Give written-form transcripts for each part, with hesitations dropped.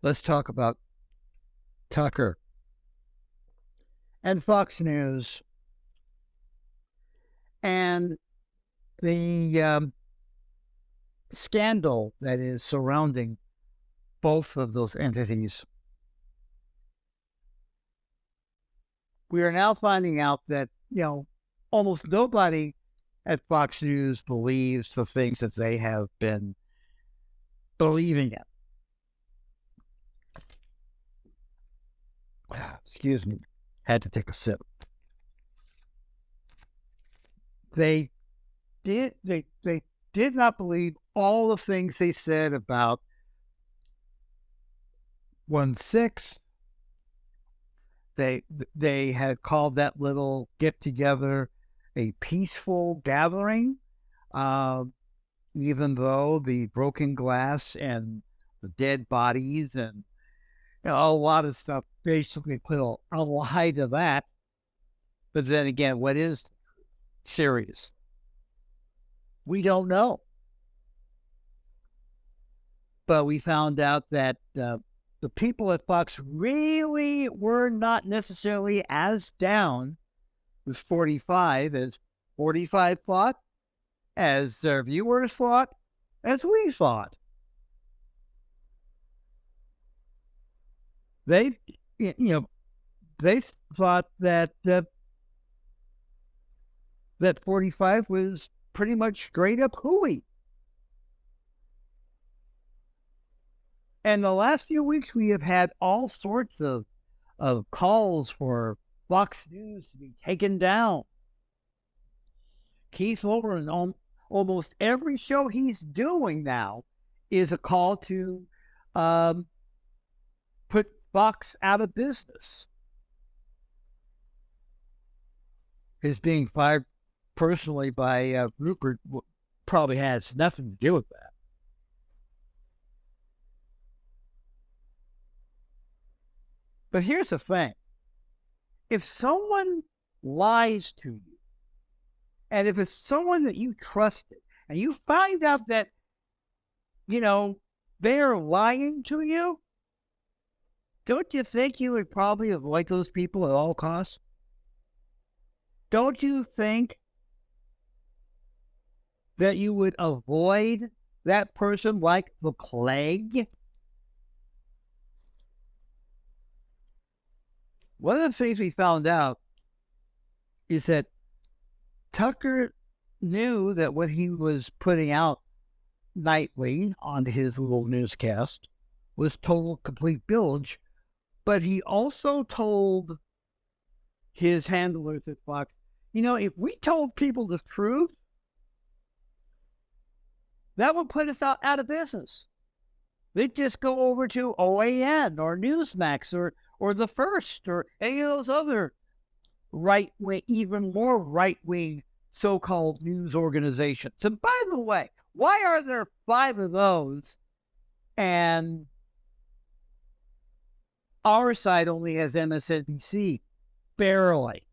Let's talk about Tucker and Fox News and the scandal that is surrounding both of those entities. We are now finding out that, almost nobody at Fox News believes the things that they have been believing in. Excuse me, had to take a sip. They did not believe all the things they said about 1/6. They had called that little get together a peaceful gathering, even though the broken glass and the dead bodies and a lot of stuff basically put a lie to that. But then again, what is serious? We don't know. But we found out that the people at Fox really were not necessarily as down with 45 as 45 thought, as their viewers thought, as we thought. They thought that that 45 was pretty much straight up hooey. And the last few weeks, we have had all sorts of calls for Fox News to be taken down. Keith Olbermann, on almost every show he's doing now, is a call to put Fox out of business. His being fired personally by Rupert probably has nothing to do with that. But here's the thing. If someone lies to you, and if it's someone that you trusted, and you find out that, they're lying to you, don't you think you would probably avoid those people at all costs? Don't you think that you would avoid that person like the plague? One of the things we found out is that Tucker knew that what he was putting out nightly on his little newscast was total, complete bilge, but he also told his handlers at Fox, if we told people the truth, that would put us out of business. They'd just go over to OAN or Newsmax or The First or any of those other right-wing, even more right-wing so-called news organizations. And by the way, why are there 5 of those and our side only has MSNBC? Barely.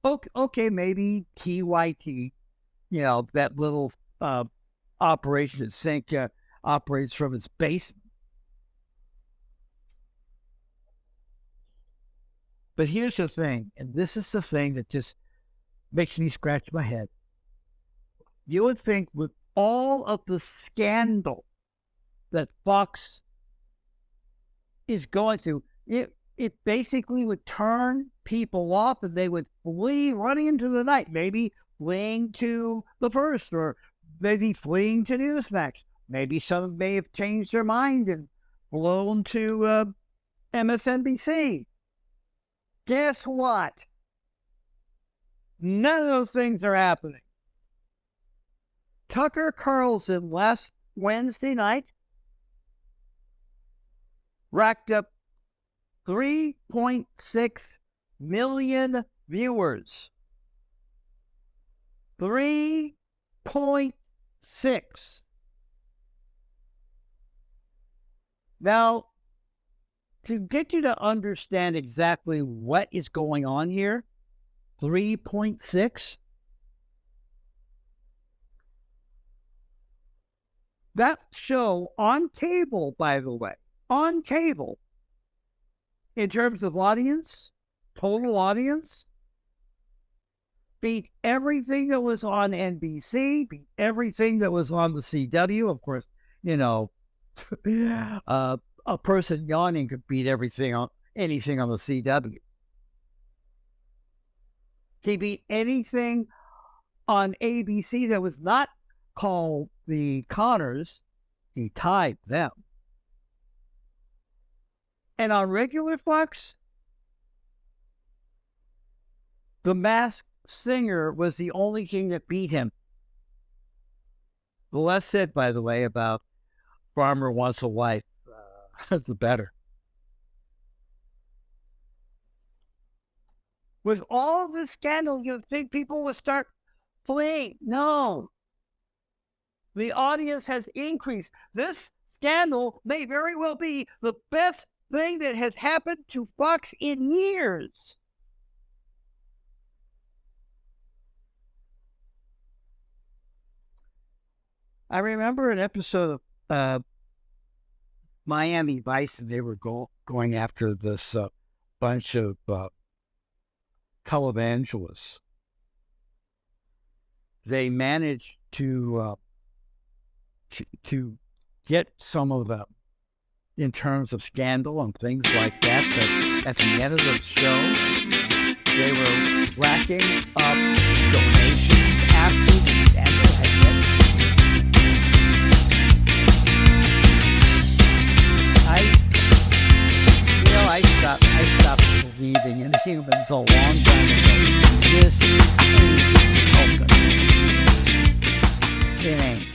Okay, maybe TYT, that little operation that Sync operates from its basement. But here's the thing, and this is the thing that just makes me scratch my head. You would think with all of the scandal that Fox is going through, it basically would turn people off and they would flee running into the night, maybe fleeing to The First or maybe fleeing to Newsmax. Maybe some may have changed their mind and flown to MSNBC. Guess what? None of those things are happening. Tucker Carlson last Wednesday night racked up 3.6 million viewers. 3.6. Now, to get you to understand exactly what is going on here, 3.6, That show on cable, by the way, on cable, in terms of audience, total audience, beat everything that was on NBC, beat everything that was on the CW. Of course, a person yawning could beat anything on the CW. He beat anything on ABC that was not called the Connors. He tied them. And on regular Fox, The Masked Singer was the only thing that beat him. The less said, by the way, about Farmer Wants a Wife, the better. With all this scandal, you think people would start fleeing? No. The audience has increased. This scandal may very well be the best thing that has happened to Fox in years. I remember an episode of Miami Vice, and they were going after this bunch of televangelists. They managed to get some of them in terms of scandal and things like that. But at the end of the show, they were racking up donations after the scandal had ended. I stopped believing in humans a long time ago. This ain't okay. It ain't.